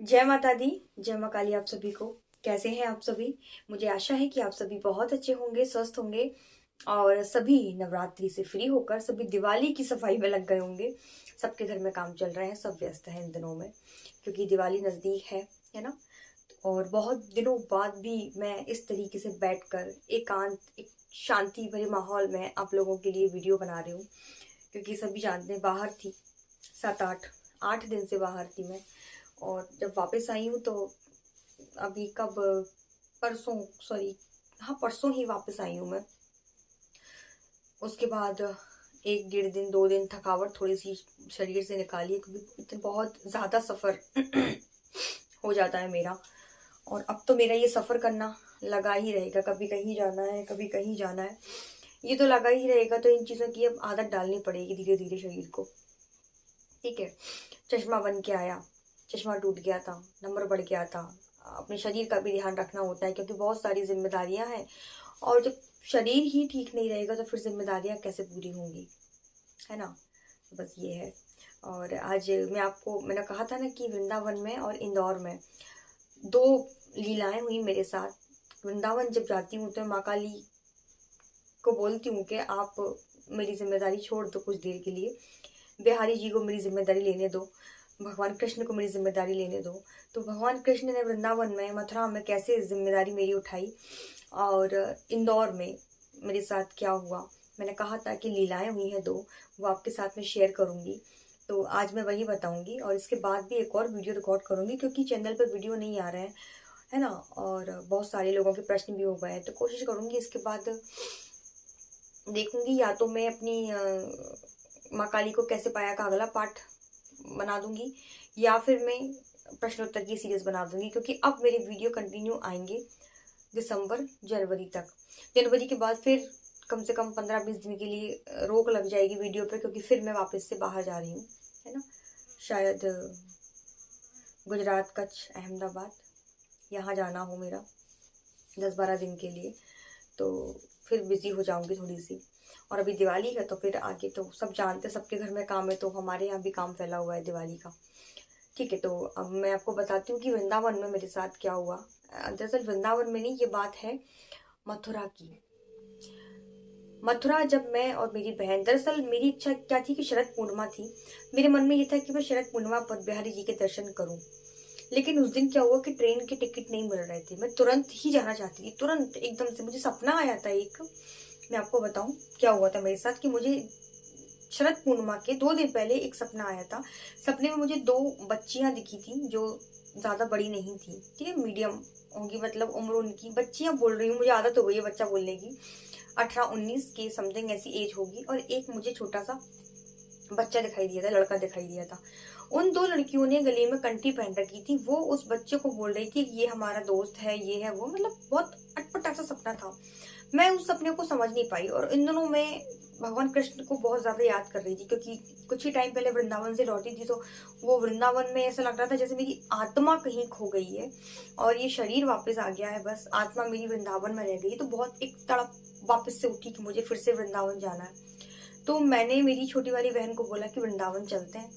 जय माता दी। जय माँ काली। आप सभी को कैसे हैं आप सभी? मुझे आशा है कि आप सभी बहुत अच्छे होंगे, स्वस्थ होंगे और सभी नवरात्रि से फ्री होकर सभी दिवाली की सफाई में लग गए होंगे। सबके घर में काम चल रहे हैं, सब व्यस्त हैं इन दिनों में क्योंकि दिवाली नजदीक है ना। और बहुत दिनों बाद भी मैं इस तरीके से बैठकर एकांत एक शांति भरे माहौल में आप लोगों के लिए वीडियो बना रही हूँ क्योंकि सभी जानते हैं बाहर थी। 7 8 8 दिन से बाहर थी मैं। और जब वापस आई हूँ तो अभी कब, परसों, सॉरी, हाँ परसों ही वापस आई हूँ मैं। उसके बाद 1 1.5 दिन 2 दिन थकावट थोड़ी सी शरीर से निकाली क्योंकि इतने बहुत ज़्यादा सफ़र हो जाता है मेरा। और अब तो मेरा ये सफ़र करना लगा ही रहेगा, कभी कहीं जाना है कभी कहीं जाना है, ये तो लगा ही रहेगा। तो इन चीज़ों की अब आदत डालनी पड़ेगी धीरे धीरे शरीर को। ठीक है। चश्मा बन के आया, चश्मा टूट गया था, नंबर बढ़ गया था। अपने शरीर का भी ध्यान रखना होता है क्योंकि बहुत सारी जिम्मेदारियां हैं। और जब शरीर ही ठीक नहीं रहेगा तो फिर जिम्मेदारियां कैसे पूरी होंगी, है ना। बस ये है। और आज मैंने कहा था ना कि वृंदावन में और इंदौर में दो लीलाएं हुई मेरे साथ। वृंदावन जब जाती हूँ तो माँ काली को बोलती हूँ कि आप मेरी जिम्मेदारी छोड़ दो कुछ देर के लिए, बिहारी जी को मेरी जिम्मेदारी लेने दो, भगवान कृष्ण को मेरी जिम्मेदारी लेने दो। तो भगवान कृष्ण ने वृंदावन में, मथुरा में कैसे जिम्मेदारी मेरी उठाई और इंदौर में मेरे साथ क्या हुआ, मैंने कहा था कि लीलाएं हुई हैं दो, वो आपके साथ में शेयर करूंगी। तो आज मैं वही बताऊंगी और इसके बाद भी एक और वीडियो रिकॉर्ड करूंगी क्योंकि चैनल पर वीडियो नहीं आ रहे हैं, है ना। और बहुत सारे लोगों के प्रश्न भी हो गए हैं तो कोशिश करूंगी इसके बाद देखूंगी या तो मैं अपनी माँ काली को कैसे पाया का अगला पार्ट बना दूंगी या फिर मैं प्रश्नोत्तर की सीरीज बना दूंगी क्योंकि अब मेरे वीडियो कंटिन्यू आएंगे दिसंबर जनवरी तक। जनवरी के बाद फिर कम से कम 15 20 दिन के लिए रोक लग जाएगी वीडियो पे क्योंकि फिर मैं वापस से बाहर जा रही हूँ, है ना। शायद गुजरात, कच्छ, अहमदाबाद यहाँ जाना हो मेरा 10 12 दिन के लिए। तो फिर बिजी हो जाऊंगी थोड़ी सी। और अभी दिवाली है तो फिर आगे तो सब जानते हैं सबके घर में काम है, तो हमारे यहाँ भी काम फैला हुआ है दिवाली का। ठीक है। तो अब मैं आपको बताती हूँ कि वृंदावन में मेरे साथ क्या हुआ। दरअसल वृंदावन में नहीं, ये बात है मथुरा की। मथुरा जब मैं और मेरी बहन, दरअसल मेरी इच्छा क्या थी कि शरद पूर्णिमा थी, मेरे मन में ये था कि मैं शरद पूर्णिमा पर बिहारी जी के दर्शन करूं। लेकिन उस दिन क्या हुआ कि ट्रेन के टिकट नहीं मिल रहे थे। मैं तुरंत ही जाना चाहती थी, तुरंत एकदम से मुझे सपना आया था एक। मैं आपको बताऊं क्या हुआ था मेरे साथ कि मुझे शरद पूर्णिमा के 2 दिन पहले एक सपना आया था। सपने में मुझे दो बच्चियां दिखी थी जो ज्यादा बड़ी नहीं थी, ठीक है, मीडियम होंगी, मतलब उम्र उनकी, बच्चियां बोल रही हूँ, मुझे आदत हो गई है बच्चा बोलने की, 18 19 के समथिंग ऐसी एज होगी। और एक मुझे छोटा सा बच्चा दिखाई दिया था, लड़का दिखाई दिया था। उन दो लड़कियों ने गले में कंठी पहन रखी थी, वो उस बच्चे को बोल रही थी ये हमारा दोस्त है, ये है वो, मतलब बहुत अटपटा सा सपना था। मैं उस सपने को समझ नहीं पाई और इन दिनों मैं भगवान कृष्ण को बहुत ज्यादा याद कर रही थी क्योंकि कुछ ही टाइम पहले वृंदावन से लौटी थी। तो वो वृंदावन में ऐसा लग रहा था जैसे मेरी आत्मा कहीं खो गई है और ये शरीर वापस आ गया है, बस आत्मा मेरी वृंदावन में रह गई। तो बहुत एक तड़प वापस से उठी कि मुझे फिर से वृंदावन जाना है। तो मैंने मेरी छोटी वाली बहन को बोला कि वृंदावन चलते हैं,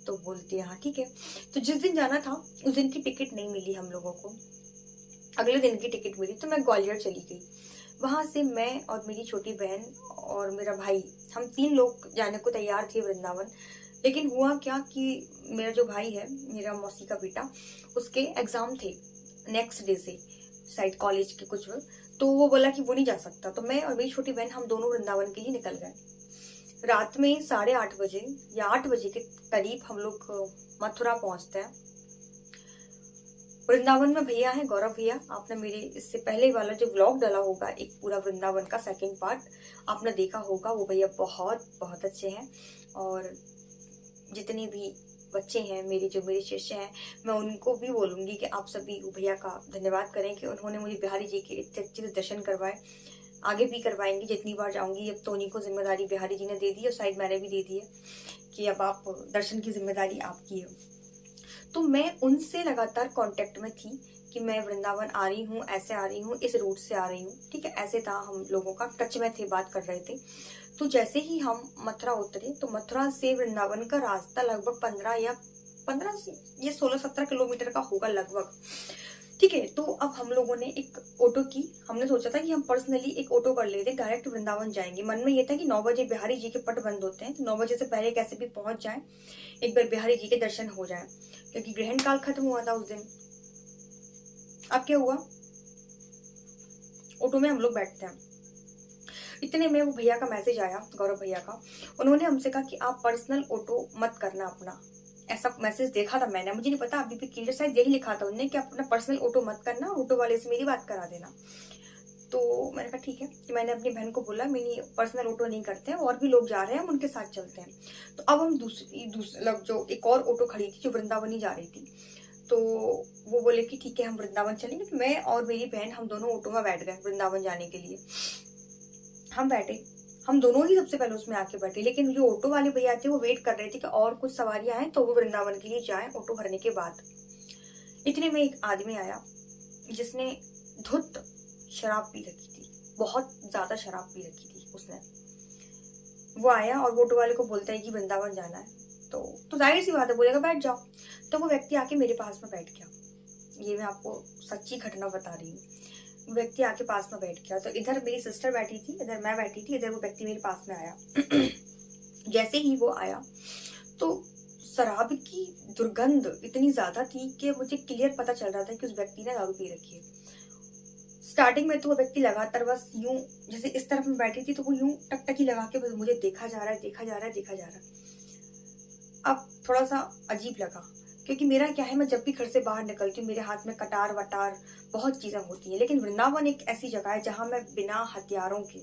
तो बोलती है हाँ ठीक है। तो जिस दिन जाना था उस दिन की टिकट नहीं मिली हम लोगों को, अगले दिन की टिकट मिली। तो मैं ग्वालियर चली गई। वहां से मैं और मेरी छोटी बहन और मेरा भाई, हम 3 लोग जाने को तैयार थे वृंदावन। लेकिन हुआ क्या कि मेरा जो भाई है, मेरा मौसी का बेटा, उसके एग्जाम थे नेक्स्ट डे से, शायद कॉलेज के कुछ। तो वो बोला कि वो नहीं जा सकता, तो मैं और मेरी छोटी बहन हम दोनों वृंदावन के लिए निकल गए। रात में 8:30 बजे या 8 बजे के करीब हम लोग मथुरा पहुंचते हैं। वृंदावन में भैया है गौरव भैया, आपने मेरे इससे पहले वाला जो व्लॉग डाला होगा एक पूरा वृंदावन का सेकंड पार्ट आपने देखा होगा, वो भैया बहुत बहुत अच्छे हैं। और जितने भी बच्चे हैं मेरे, जो मेरे शिष्य हैं, मैं उनको भी बोलूंगी कि आप सभी भैया का धन्यवाद करें कि उन्होंने मुझे बिहारी जी के इतने अच्छे से दर्शन करवाए। आगे भी करवाएंगे जितनी बार जाऊंगी। अब तो उन्हीं को जिम्मेदारी बिहारी जी ने दे दी और शायद मैंने भी दे दी है कि अब आप दर्शन की जिम्मेदारी आपकी है। तो मैं उनसे लगातार कांटेक्ट में थी कि मैं वृंदावन आ रही हूँ, ऐसे आ रही हूँ, इस रूट से आ रही हूँ, ठीक है, ऐसे था, हम लोगों का टच में थे, बात कर रहे थे। तो जैसे ही हम मथुरा उतरे तो मथुरा से वृंदावन का रास्ता लगभग 15 या 15 से ये 16-17 किलोमीटर का होगा लगभग। ठीक है, तो अब हम लोगों ने एक ऑटो की, हमने सोचा था कि हम पर्सनली एक ऑटो कर लेते, डायरेक्ट वृंदावन जाएंगे। मन में ये था कि 9 बजे बिहारी जी के पट बंद होते हैं, तो 9 बजे से पहले कैसे भी पहुंच जाए, एक बार बिहारी जी के दर्शन हो जाए, क्योंकि ग्रहण काल खत्म हुआ था उस दिन। अब क्या हुआ, ऑटो में हम लोग बैठते हैं, इतने में वो भैया का मैसेज आया, गौरव भैया का। उन्होंने हमसे कहा कि आप पर्सनल ऑटो मत करना अपना, ऐसा मैसेज देखा था मैंने, मुझे नहीं पता अभी भी क्लियर, शायद यही लिखा था उन्होंने कि आप अपना पर्सनल ऑटो मत करना, ऑटो वाले से मेरी बात करा देना। तो मैंने कहा ठीक है, कि मैंने अपनी बहन को बोला मेरी पर्सनल ऑटो नहीं करते हैं, और भी लोग जा रहे हैं, हम उनके साथ चलते हैं। तो अब हम दूसरी जो एक और ऑटो खड़ी थी जो वृंदावन ही जा रही थी, तो वो बोले कि ठीक है हम वृंदावन चलेंगे। तो मैं और मेरी बहन हम दोनों ऑटो में बैठ गए वृंदावन जाने के लिए। हम बैठे, हम दोनों ही सबसे पहले उसमें आके बैठे, लेकिन जो ऑटो वाले भैया थे वो वेट कर रहे थे कि और कुछ सवारियां आए तो वो वृंदावन के लिए जाए ऑटो भरने के बाद। इतने में एक आदमी आया जिसने धुत शराब पी रखी थी, बहुत ज्यादा शराब पी रखी थी उसने। वो आया और वो ऑटो वाले को बोलता है कि वृंदावन जाना है, तो जाहिर सी बात है बोलेगा बैठ जाओ। तो वो व्यक्ति आके मेरे पास में बैठ गया, ये मैं आपको सच्ची घटना बता रही हूँ। व्यक्ति आके पास में बैठ गया, तो इधर मेरी सिस्टर बैठी थी, इधर मैं बैठी थी, इधर वो व्यक्ति मेरे पास में आया। जैसे ही वो आया तो शराब की दुर्गंध इतनी ज्यादा थी कि मुझे क्लियर पता चल रहा था कि उस व्यक्ति ने दारू पी रखी है। स्टार्टिंग में तो वो व्यक्ति लगातार बस यूं, जैसे इस तरफ में बैठी थी तो वो यूं टकटकी लगा के बस मुझे देखा जा रहा है, देखा जा रहा है, देखा जा रहा है। अब थोड़ा सा अजीब लगा, क्योंकि मेरा क्या है, मैं जब भी घर से बाहर निकलती हूँ मेरे हाथ में कटार वटार बहुत चीजें होती हैं, लेकिन वृंदावन एक ऐसी जगह है जहां मैं बिना हथियारों के,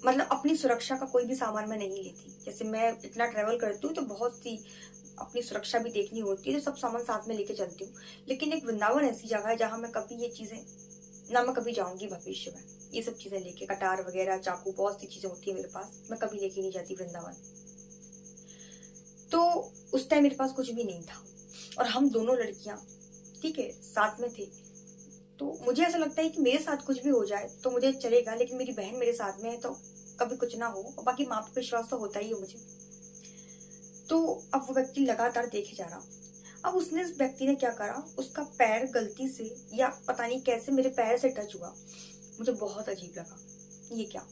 मतलब अपनी सुरक्षा का कोई भी सामान मैं नहीं लेती। जैसे मैं इतना ट्रेवल करती हूँ तो बहुत सी अपनी सुरक्षा भी देखनी होती है, तो सब सामान साथ में लेके चलती हूँ। लेकिन एक वृंदावन ऐसी जगह है जहां मैं कभी ये चीजें ना, मैं कभी जाऊंगी भविष्य में ये सब चीजें लेके, कटार वगैरह चाकू बहुत सी चीजें होती है मेरे पास, मैं कभी लेके नहीं जाती वृंदावन। तो उस टाइम मेरे पास कुछ भी नहीं था और हम दोनों लड़कियां ठीक है साथ में थे। तो मुझे ऐसा लगता है कि मेरे साथ कुछ भी हो जाए तो मुझे चलेगा, लेकिन मेरी बहन मेरे साथ में है तो कभी कुछ ना हो, और बाकी माँ पे विश्वास तो होता ही है मुझे। तो अब वो व्यक्ति लगातार देखे जा रहा। अब उसने, इस व्यक्ति ने क्या करा, उसका पैर गलती से या पता नहीं कैसे मेरे पैर से टच हुआ। मुझे बहुत अजीब लगा, ये क्या,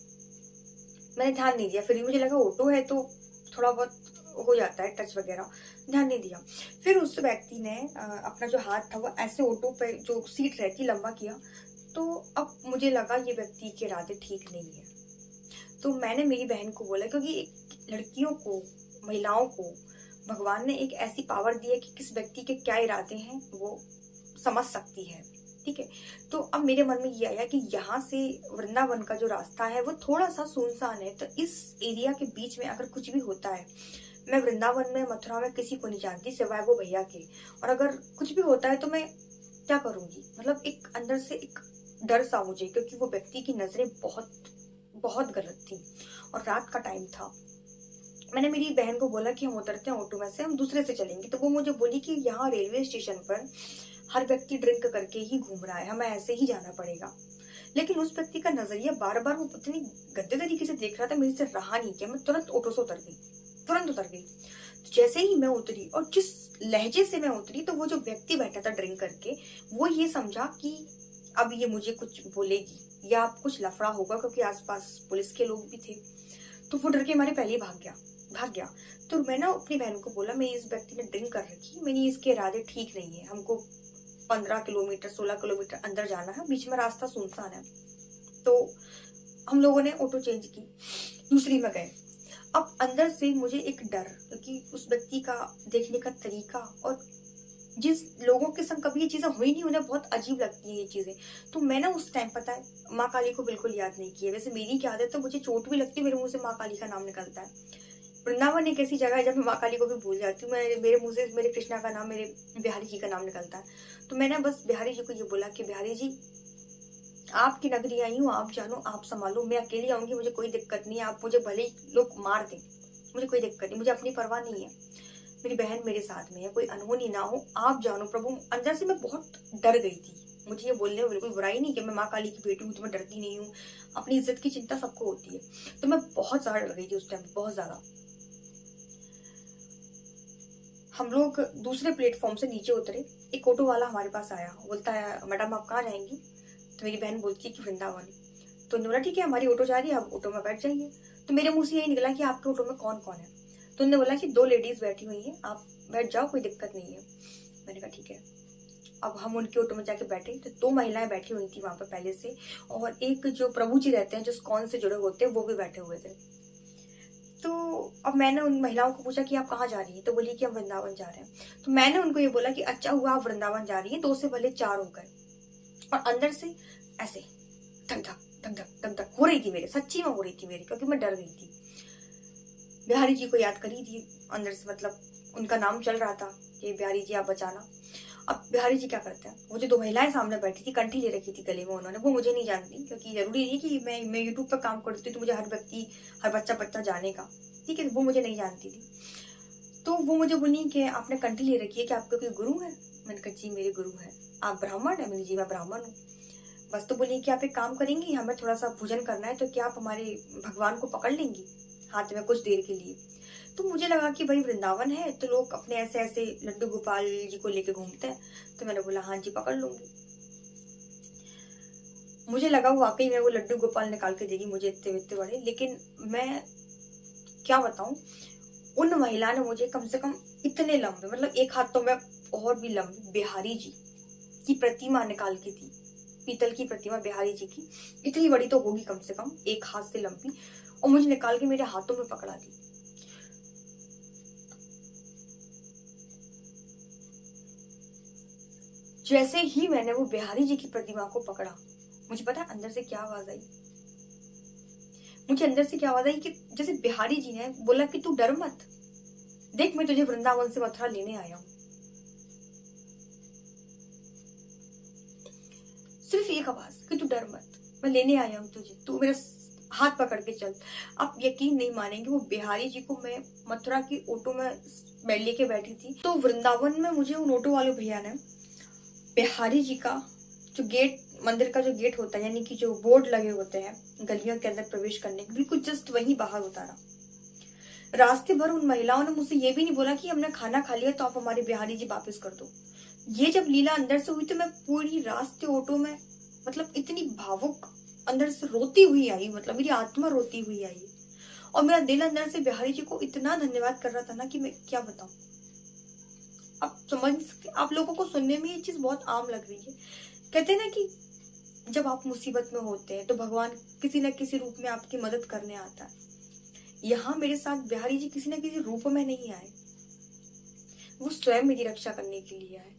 मैंने ध्यान नहीं दिया। फिर भी मुझे लगा ऑटो है तो थोड़ा बहुत हो जाता है टच वगैरह, ध्यान नहीं दिया। फिर उस व्यक्ति ने अपना जो हाथ था वो ऐसे ऑटो पे जो सीट रहती लंबा किया। तो अब मुझे लगा ये व्यक्ति के इरादे ठीक नहीं है। तो मैंने मेरी बहन को बोला, क्योंकि एक लड़कियों को, महिलाओं को भगवान ने एक ऐसी पावर दी है कि किस व्यक्ति के क्या इरादे हैं वो समझ सकती है, ठीक है। तो अब मेरे मन में ये आया कि यहाँ से वृंदावन का जो रास्ता है वो थोड़ा सा सुनसान है, तो इस एरिया के बीच में अगर कुछ भी होता है, मैं वृंदावन में मथुरा में किसी को नहीं जानती सिवाय वो भैया के, और अगर कुछ भी होता है तो मैं क्या करूंगी, मतलब एक अंदर से एक डर सा मुझे, क्योंकि वो व्यक्ति की नजरें बहुत बहुत गलत थी और रात का टाइम था। मैंने मेरी बहन को बोला कि हम उतरते हैं ऑटो में से, हम दूसरे से चलेंगे। तो वो मुझे बोली कि यहाँ रेलवे स्टेशन पर हर व्यक्ति ड्रिंक करके ही घूम रहा है, हमें ऐसे ही जाना पड़ेगा। लेकिन उस व्यक्ति का नजरिया बार बार वो इतनी गंदे तरीके से देख रहा था, मेरे से रहा नहीं किया, मैं तुरंत ऑटो से उतर गई, तुरंत उतर गई। तो जैसे ही मैं उतरी और जिस लहजे से मैं उतरी, तो वो जो व्यक्ति बैठा था ड्रिंक करके, वो ये समझा कि अब ये मुझे कुछ बोलेगी या कुछ लफड़ा होगा, क्योंकि आसपास पुलिस के लोग भी थे। तो वो डर के मारे पहले ही भाग गया। तो मैं ना अपनी बहन को बोला, मैं इस व्यक्ति ने ड्रिंक कर रखी, मेरी इसके इरादे ठीक नहीं है, हमको 15 किलोमीटर 16 किलोमीटर अंदर जाना है, बीच में रास्ता सुनसान है। तो हम लोगों ने ऑटो चेंज की, दूसरी में गए। अब अंदर से मुझे एक डर, क्योंकि उस व्यक्ति का देखने का तरीका, और जिस लोगों के संग कभी ये चीजें हुई नहीं, उन्हें बहुत अजीब लगती है ये चीजें। तो मैंने उस टाइम, पता है, माँ काली को बिल्कुल याद नहीं किया। वैसे मेरी क्या आदत है, तो मुझे चोट भी लगती है, मेरे मुंह से माँ काली का नाम निकलता है। वृंदावन एक ऐसी जगह है जब मैं माँ काली को भी भूल जाती हूँ, मेरे मुंह से मेरे कृष्णा का नाम, मेरे बिहारी जी का नाम निकलता है। तो मैंने बस बिहारी जी को ये बोला कि बिहारी जी, आपकी नगरी आई हूँ, आप जानो, आप संभालो, मैं अकेली आऊंगी, मुझे कोई दिक्कत नहीं है, आप मुझे भले ही लोग मार दें, मुझे कोई दिक्कत नहीं, मुझे अपनी परवाह नहीं है, मेरी बहन मेरे साथ में है, कोई अनहोनी ना हो, आप जानो प्रभु। अंदर से मैं बहुत डर गई थी, मुझे ये बोलने में बिल्कुल बुराई नहीं कि मैं माँ काली की बेटी हूँ तो मैं डरती नहीं हूँ, अपनी इज्जत की चिंता सबको होती है। तो मैं बहुत ज्यादा डर गई थी उस टाइम, बहुत ज्यादा। हम लोग दूसरे प्लेटफॉर्म से नीचे उतरे, एक ऑटो वाला हमारे पास आया, बोलता है मैडम आप कहाँ जाएंगी? तो मेरी बहन बोलती है कि वृंदावन। तो उन्होंने बोला ठीक है हमारी ऑटो जा रही है, आप ऑटो में बैठ जाइए। तो मेरे मुंह से यही निकला कि आपके ऑटो में कौन कौन है? तो उन्होंने बोला कि 2 लेडीज बैठी हुई हैं, आप बैठ जाओ, कोई दिक्कत नहीं है। मैंने कहा ठीक है। अब हम उनके ऑटो में जाके बैठे तो 2 महिलाएं बैठी हुई थी वहां पर पहले से, और एक जो प्रभु जी रहते हैं जो स्कॉन से जुड़े होते हैं वो भी बैठे हुए थे। तो अब मैंने उन महिलाओं को पूछा कि आप कहाँ जा रही हैं? तो बोली कि हम वृंदावन जा रहे हैं। तो मैंने उनको ये बोला कि अच्छा हुआ आप वृंदावन जा रही हैं, 2 से भले 4 हो गए। और अंदर से ऐसे धक धक धक धक धक धक हो रही थी मेरे, सच्ची में हो रही थी मेरी, क्योंकि मैं डर गई थी। बिहारी जी को याद करी थी अंदर से, मतलब उनका नाम चल रहा था कि बिहारी जी आप बचाना। अब बिहारी जी क्या करते हैं, वो जो 2 महिलाएं सामने बैठी थी, कंठी ले रखी थी गले में उन्होंने, वो मुझे नहीं जानती, क्योंकि जरूरी नहीं कि मैं यूट्यूब पर काम करती हूँ तो मुझे हर व्यक्ति हर बच्चा बच्चा जानेगा, ठीक है। वो मुझे नहीं जानती थी। तो वो मुझे बोली कि आपने कंठी ले रखी है, कि आपके कोई गुरु है? मैंने कहा जी मेरे गुरु है। आप ब्राह्मण है? मैंने जी मैं ब्राह्मण हूँ। बस तो बोली कि आप एक काम करेंगी, हमें थोड़ा सा भोजन करना है, तो क्या आप हमारे भगवान को पकड़ लेंगी हाथ में कुछ देर के लिए? तो मुझे लगा कि भाई वृंदावन है तो लोग अपने ऐसे ऐसे लड्डू गोपाल जी को लेके घूमते हैं, तो मैंने बोला हाँ जी पकड़ लूंगी। मुझे लगा वो वाकई में वो लड्डू गोपाल निकाल के देगी मुझे इतने इतने बड़े, लेकिन मैं क्या बताऊं, उन महिला ने मुझे कम से कम इतने लंबे, मतलब एक हाथ तो मैं और भी लंबे, बिहारी जी की प्रतिमा निकाल के दी, पीतल की प्रतिमा बिहारी जी की, इतनी बड़ी तो होगी कम से कम, एक हाथ से लंबी, और मुझे निकाल के मेरे हाथों में पकड़ा दी। जैसे ही मैंने वो बिहारी जी की प्रतिमा को पकड़ा, मुझे पता है अंदर से क्या आवाज आई? मुझे अंदर से क्या आवाज आई कि जैसे बिहारी जी ने बोला कि तू डर मत, देख मैं तुझे वृंदावन से मथुरा लेने आया हूं। सिर्फ एक आवाज कि तू डर मत, मैं लेने आया हूं तुझे, तू मेरा हाथ पकड़ के चल। आप यकीन नहीं मानेंगे, वो बिहारी जी को मैं मथुरा की ऑटो में लेके बैठी थी, तो वृंदावन में मुझे उन ऑटो वाले भैया ने बिहारी जी का जो गेट, मंदिर का जो गेट होता है, यानी कि जो बोर्ड लगे होते हैं गलियों के अंदर प्रवेश करने के, बिल्कुल जस्ट वहीं बाहर उतारा। रास्ते भर उन महिलाओं ने मुझसे ये भी नहीं बोला कि हमने खाना खा लिया तो आप हमारे बिहारी जी वापस कर दो। ये जब लीला अंदर से हुई तो मैं पूरी रास्ते ऑटो में, मतलब इतनी भावुक अंदर से रोती हुई आई, मतलब मेरी आत्मा रोती हुई आई, और मेरा दिल अंदर से बिहारी जी को इतना धन्यवाद कर रहा था ना कि मैं क्या बताऊं। आप समझ सकते, आप लोगों को सुनने में ये चीज बहुत आम लग रही है। कहते हैं ना कि जब आप मुसीबत में होते हैं तो भगवान किसी न किसी रूप में आपकी मदद करने आता है। यहाँ मेरे साथ बिहारी जी किसी न किसी रूप में नहीं आए, वो स्वयं मेरी रक्षा करने के लिए आए।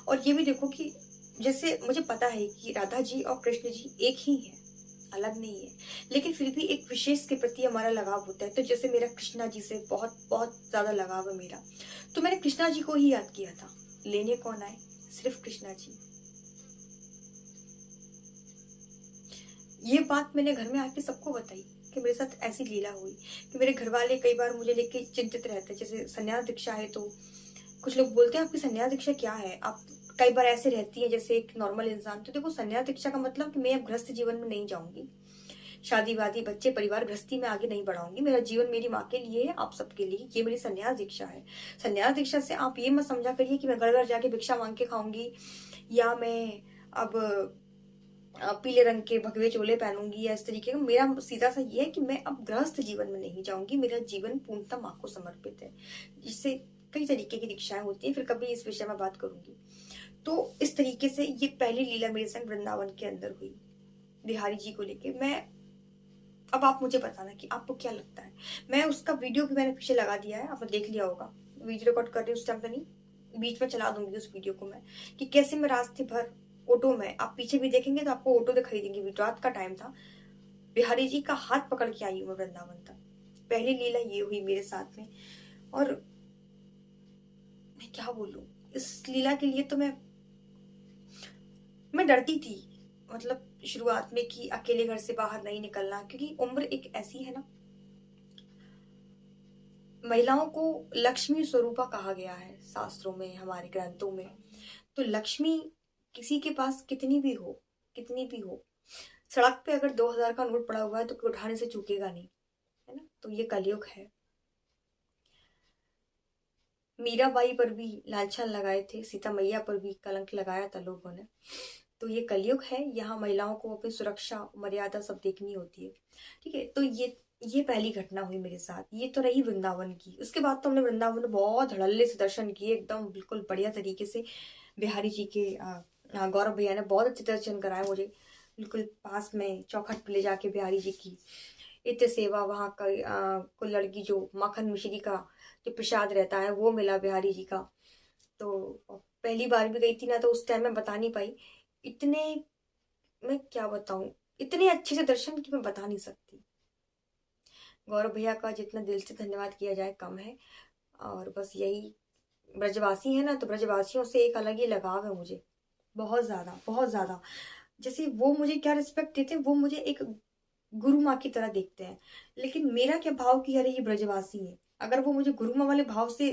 और ये भी देखो कि जैसे मुझे पता है कि राधा जी और कृष्ण जी एक ही हैं, अलग नहीं है, लेकिन फिर भी एक विशेष के प्रति हमारा लगाव होता है। तो जैसे मेरा कृष्णा जी से बहुत बहुत ज्यादा लगाव है मेरा, तो मैंने कृष्णा जी को ही याद किया था। लेने कौन आए? सिर्फ कृष्णा जी। ये बात मैंने घर में आके सबको बताई कि मेरे साथ ऐसी लीला हुई, कि मेरे घर वाले कई बार मुझे लेके चिंतित रहते हैं। जैसे संन्यास दीक्षा है तो कुछ लोग बोलते हैं आपकी संन्यास दीक्षा क्या है, आप कई बार ऐसे रहती है जैसे एक नॉर्मल इंसान। तो देखो संन्यास दीक्षा का मतलब कि मैं अब गृहस्थ जीवन में नहीं जाऊंगी, शादी वादी बच्चे परिवार गृहस्थी में आगे नहीं बढ़ाऊंगी। मेरा जीवन मेरी माँ के लिए है, आप सबके लिए, ये मेरी संन्यास दीक्षा है। संन्यास दीक्षा से आप ये मत समझा करिए कि मैं घर घर जाके भिक्षा मांग के खाऊंगी, या मैं अब पीले रंग के भगवे चोले पहनूंगी, या इस तरीके का। मेरा सीधा सा ये है कि मैं अब गृहस्थ जीवन में नहीं जाऊंगी, मेरा जीवन पूर्णतः माँ को समर्पित है। इससे कई तरीके की दीक्षाएं होती है, फिर कभी इस विषय में बात करूंगी। तो इस तरीके से ये पहली लीला मेरे संग वृंदावन के अंदर हुई बिहारी जी को लेके। मैं अब आप मुझे बताना कि आपको क्या लगता है। मैं उसका वीडियो भी मैंने पीछे लगा दिया है, आपने देख लिया होगा। वीडियो रिकॉर्ड कर रही हूँ उस टाइम पे नहीं, बीच में चला दूंगी उस वीडियो को मैं, कि कैसे मैं रास्ते भर ऑटो में, आप पीछे भी देखेंगे तो आपको ऑटो दिखाई देंगे, रात का टाइम था, बिहारी जी का हाथ पकड़ के आई हूँ मैं वृंदावन तक। पहली लीला ये हुई मेरे साथ में। और मैं क्या बोलूं, इस लीला के लिए तो मैं डरती थी, मतलब शुरुआत में, कि अकेले घर से बाहर नहीं निकलना, क्योंकि उम्र एक ऐसी है ना, महिलाओं को लक्ष्मी स्वरूपा कहा गया है शास्त्रों में, हमारे ग्रंथों में। तो लक्ष्मी किसी के पास कितनी भी हो, कितनी भी हो, सड़क पे अगर 2000 का नोट पड़ा हुआ है तो कोई उठाने से चूकेगा नहीं, है ना। तो ये कलयुग है। मीराबाई पर भी लांछन लगाए थे, सीता मैया पर भी कलंक लगाया था लोगों ने। तो ये कलयुग है, यहाँ महिलाओं को अपनी सुरक्षा मर्यादा सब देखनी होती है। ठीक है, तो ये पहली घटना हुई मेरे साथ। ये तो रही वृंदावन की। उसके बाद तो हमने वृंदावन में बहुत धड़ल्ले से दर्शन किए, एकदम बिल्कुल बढ़िया तरीके से। बिहारी जी के गौरव भैया ने बहुत अच्छे दर्शन कराए मुझे, बिल्कुल पास में चौखट पे ले जाके बिहारी जी की इत्य सेवा। वहाँ का कोई लड़की जो माखन मिश्री का जो प्रसाद रहता है वो मिला बिहारी जी का। तो पहली बार भी गई थी ना, तो उस टाइम मैं बता नहीं पाई इतने, मैं क्या बताऊं, इतने अच्छे से दर्शन की मैं बता नहीं सकती। गौरव भैया का जितना दिल से धन्यवाद किया जाए कम है। और बस यही, ब्रजवासी है ना, तो ब्रजवासियों से एक अलग ही लगाव है मुझे, बहुत ज्यादा बहुत ज्यादा। जैसे वो मुझे क्या रिस्पेक्ट देते हैं, वो मुझे एक गुरु माँ की तरह देखते हैं। लेकिन मेरा क्या भाव कि अरे ये ब्रजवासी है, अगर वो मुझे गुरु माँ वाले भाव से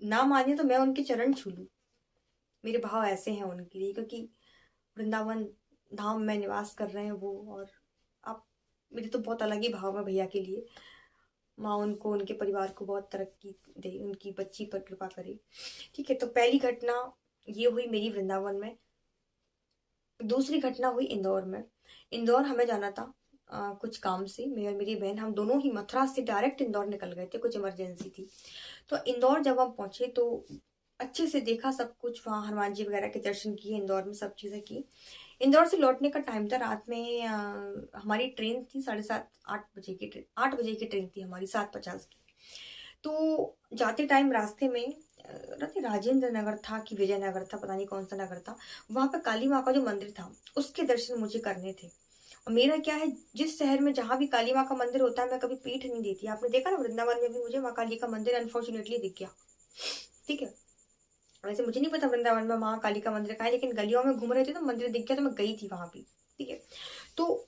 ना माने तो मैं उनके चरण छू लूं। मेरे भाव ऐसे हैं उनके लिए, क्योंकि वृंदावन धाम में निवास कर रहे हैं वो। और आप, मेरे तो बहुत अलग ही भाव है भैया के लिए। माँ उनको, उनके परिवार को बहुत तरक्की दे, उनकी बच्ची पर कृपा करे। ठीक है, तो पहली घटना ये हुई मेरी वृंदावन में। दूसरी घटना हुई इंदौर में। इंदौर हमें जाना था कुछ काम से। मैं और मेरी बहन, हम दोनों ही मथुरा से डायरेक्ट इंदौर निकल गए थे, कुछ इमरजेंसी थी। तो इंदौर जब हम पहुंचे तो अच्छे से देखा सब कुछ, वहाँ हनुमान जी वगैरह के दर्शन किए, इंदौर में सब चीजें की। इंदौर से लौटने का टाइम था रात में। हमारी ट्रेन थी 7:30 8 बजे की ट्रेन, 8 बजे की ट्रेन थी हमारी, 7:50 की। तो जाते टाइम रास्ते में राजेंद्र नगर था कि विजयनगर था, पता नहीं कौन सा नगर था, वहां पे काली माँ का जो मंदिर था उसके दर्शन मुझे करने थे। और मेरा क्या है, जिस शहर में जहां भी काली माँ का मंदिर होता है मैं कभी पीठ नहीं देती। आपने देखा ना, वृंदावन में भी मुझे माँ काली का मंदिर अनफॉर्चुनेटली दिख गया। ठीक है, वैसे मुझे नहीं पता वृंदावन में माँ काली का मंदिर कहाँ है, लेकिन गलियों में घूम रहे थे तो मंदिर दिख गया, तो मैं गई थी वहां भी। ठीक है, तो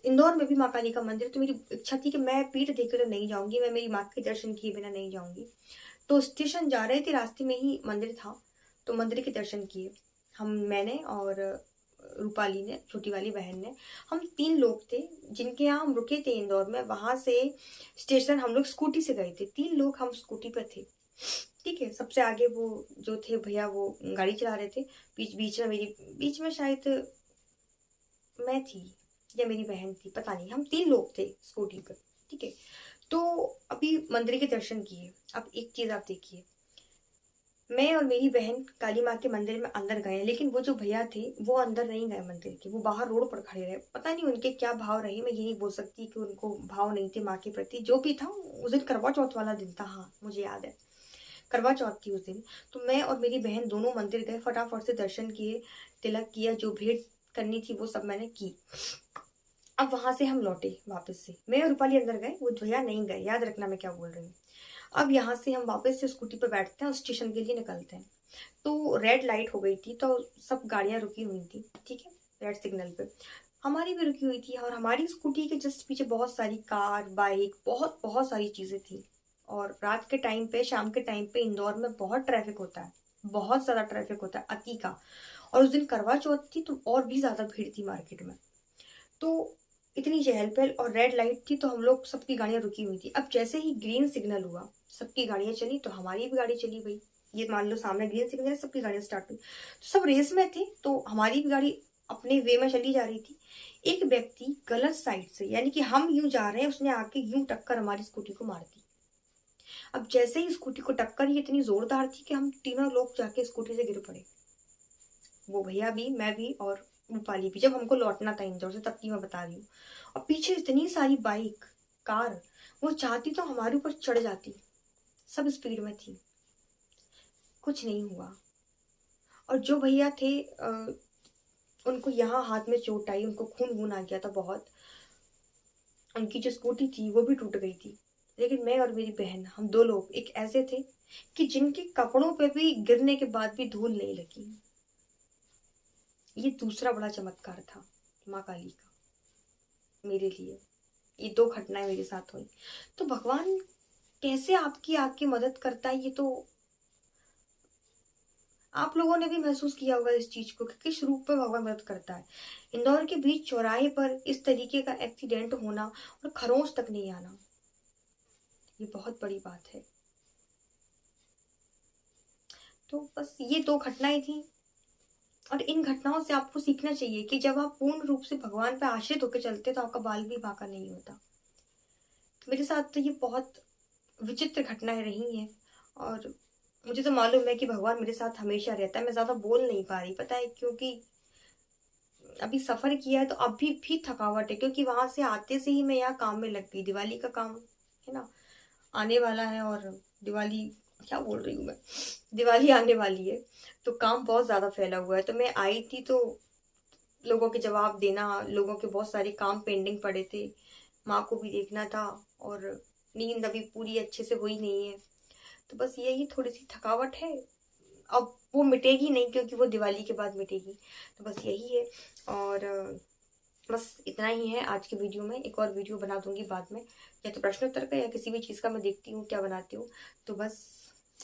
इंदौर में भी माँ काली का मंदिर। तो मेरी इच्छा थी कि मैं पीठ देख तो नहीं जाऊंगी, मैं मेरी माँ के दर्शन किए बिना नहीं जाऊंगी। तो स्टेशन जा रहे थे, रास्ते में ही मंदिर था, तो मंदिर के दर्शन किए हम, मैंने और रूपाली ने, छोटी वाली बहन ने। हम 3 लोग थे जिनके यहाँ हम रुके थे इंदौर में। वहां से स्टेशन हम लोग स्कूटी से गए थे, 3 लोग हम स्कूटी पे थे। ठीक है, सबसे आगे वो जो थे भैया वो गाड़ी चला रहे थे, बीच बीच में मेरी, बीच में शायद मैं थी या मेरी बहन थी, पता नहीं, हम 3 लोग थे स्कूटी पर। ठीक है, तो अभी मंदिर के दर्शन किए। अब एक चीज आप देखिए, मैं और मेरी बहन काली माँ के मंदिर में अंदर गए, लेकिन वो जो भैया थे वो अंदर नहीं गए मंदिर के, वो बाहर रोड पर खड़े रहे। पता नहीं उनके क्या भाव रहे, मैं ये नहीं बोल सकती कि उनको भाव नहीं थे माँ के प्रति, जो भी था। उस दिन करवा चौथ वाला दिन था, हाँ मुझे याद है, करवा चौथ थी उस दिन। तो मैं और मेरी बहन दोनों मंदिर गए, फटाफट से दर्शन किए, तिलक किया, जो भेंट करनी थी वो सब मैंने की। अब वहां से हम लौटे वापस से, मैं और रूपाली अंदर गए, वो भैया नहीं गए, याद रखना मैं क्या बोल रही हूँ। अब यहाँ से हम वापस से स्कूटी पर बैठते हैं और स्टेशन के लिए निकलते हैं। तो रेड लाइट हो गई थी, तो सब गाड़ियां रुकी हुई थी। ठीक है, रेड सिग्नल पे हमारी भी रुकी हुई थी, और हमारी स्कूटी के जस्ट पीछे बहुत सारी कार, बाइक, बहुत बहुत सारी चीजें थी। और रात के टाइम पे, शाम के टाइम पे इंदौर में बहुत ट्रैफिक होता है, बहुत ज्यादा ट्रैफिक होता है, अति का। और उस दिन करवा चौथ थी तो और भी ज्यादा भीड़ थी मार्केट में। तो इतनी चहल पहल और रेड लाइट थी, तो हम लोग, सबकी गाड़ियां रुकी हुई थी। अब जैसे ही ग्रीन सिग्नल हुआ, सबकी गाड़ियां चली, तो हमारी भी गाड़ी चली भाई। ये मान लो सामने ग्रीन सिग्नल है, सबकी गाड़ियां स्टार्ट हुई, तो सब रेस में थे, तो हमारी भी गाड़ी अपने वे में चली जा रही थी। एक व्यक्ति गलत साइड से, यानी कि हम यूं जा रहे हैं, उसने आके यूं टक्कर हमारी स्कूटी को मार दी। अब जैसे ही स्कूटी को टक्कर, ये इतनी जोरदार थी कि हम तीनों लोग जाके स्कूटी से गिर पड़े, वो भैया भी, मैं भी और रूपाली भी। जब हमको लौटना था इंदौर से, तब की मैं बता रही हूँ। और पीछे इतनी सारी बाइक, कार, वो चाहती तो हमारे ऊपर चढ़ जाती, सब स्पीड में थी, कुछ नहीं हुआ। और जो भैया थे उनको यहाँ हाथ में चोट आई, उनको खून वून आ गया था बहुत, उनकी जो स्कूटी थी वो भी टूट गई थी। लेकिन मैं और मेरी बहन, हम 2 लोग एक ऐसे थे कि जिनके कपड़ों पे भी गिरने के बाद भी धूल नहीं लगी। ये दूसरा बड़ा चमत्कार था माँ काली का मेरे लिए। ये 2 घटनाएं मेरे साथ हुई। तो भगवान कैसे आपकी आके मदद करता है, ये तो आप लोगों ने भी महसूस किया होगा इस चीज को कि किस रूप में भगवान मदद करता है। इंदौर के बीच चौराहे पर इस तरीके का एक्सीडेंट होना और खरोंच तक नहीं आना, ये बहुत बड़ी बात है। तो बस ये 2 घटनाएं थी और इन घटनाओं से आपको सीखना चाहिए कि जब आप पूर्ण रूप से भगवान पर आश्रित होकर चलते तो आपका बाल भी बांका नहीं होता। तो मेरे साथ तो ये बहुत विचित्र घटनाएं रही हैं और मुझे तो मालूम है कि भगवान मेरे साथ हमेशा रहता है। मैं ज्यादा बोल नहीं पा रही, पता है, क्योंकि अभी सफर किया है तो अभी भी थकावट है, क्योंकि वहां से आते से ही मैं यहाँ काम में लग गई। दिवाली का काम है ना, आने वाला है और दिवाली, क्या बोल रही हूँ मैं, दिवाली आने वाली है तो काम बहुत ज्यादा फैला हुआ है। तो मैं आई थी तो लोगों के जवाब देना, लोगों के बहुत सारे काम पेंडिंग पड़े थे, माँ को भी देखना था और नींद अभी पूरी अच्छे से हुई नहीं है। तो बस यही थोड़ी सी थकावट है, अब वो मिटेगी नहीं क्योंकि वो दिवाली के बाद मिटेगी। तो बस यही है और बस इतना ही है आज की वीडियो में। एक और वीडियो बना दूंगी बाद में, या तो प्रश्न उत्तर का या किसी भी चीज़ का, मैं देखती हूँ क्या बनाती हूँ। तो बस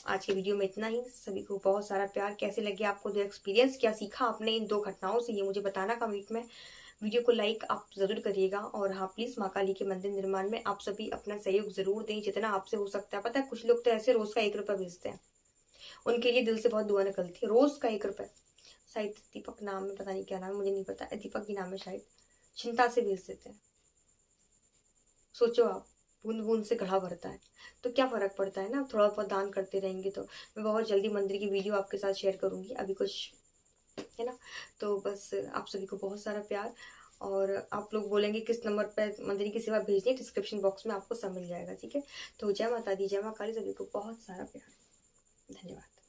आज की वीडियो में इतना ही। सभी को बहुत सारा प्यार। कैसे लगे आपको दो एक्सपीरियंस, क्या सीखा आपने इन 2 घटनाओं से, ये मुझे बताना कमेंट में। वीडियो को लाइक आप जरूर करिएगा और हाँ प्लीज माँ काली के मंदिर निर्माण में आप सभी अपना सहयोग जरूर दें, जितना आपसे हो सकता है। पता है कुछ लोग तो ऐसे रोज का 1 रुपया भेजते हैं, उनके लिए दिल से बहुत दुआ निकलती है। रोज का 1 रुपया, शायद दीपक नाम है, पता नहीं क्या नाम है, मुझे नहीं पता, दीपक ही नाम है शायद, चिंता से भेज देते हैं। सोचो आप, बूंद बूंद से घड़ा भरता है, तो क्या फर्क पड़ता है ना, थोड़ा बहुत दान करते रहेंगे। तो मैं बहुत जल्दी मंदिर की वीडियो आपके साथ शेयर करूंगी, अभी कुछ है ना। तो बस आप सभी को बहुत सारा प्यार। और आप लोग बोलेंगे किस नंबर पर मंदिर की सेवा भेजनी है, डिस्क्रिप्शन बॉक्स में आपको सब मिल जाएगा, ठीक है। तो जय माता दी, जय माँ काली, सभी को बहुत सारा प्यार। धन्यवाद।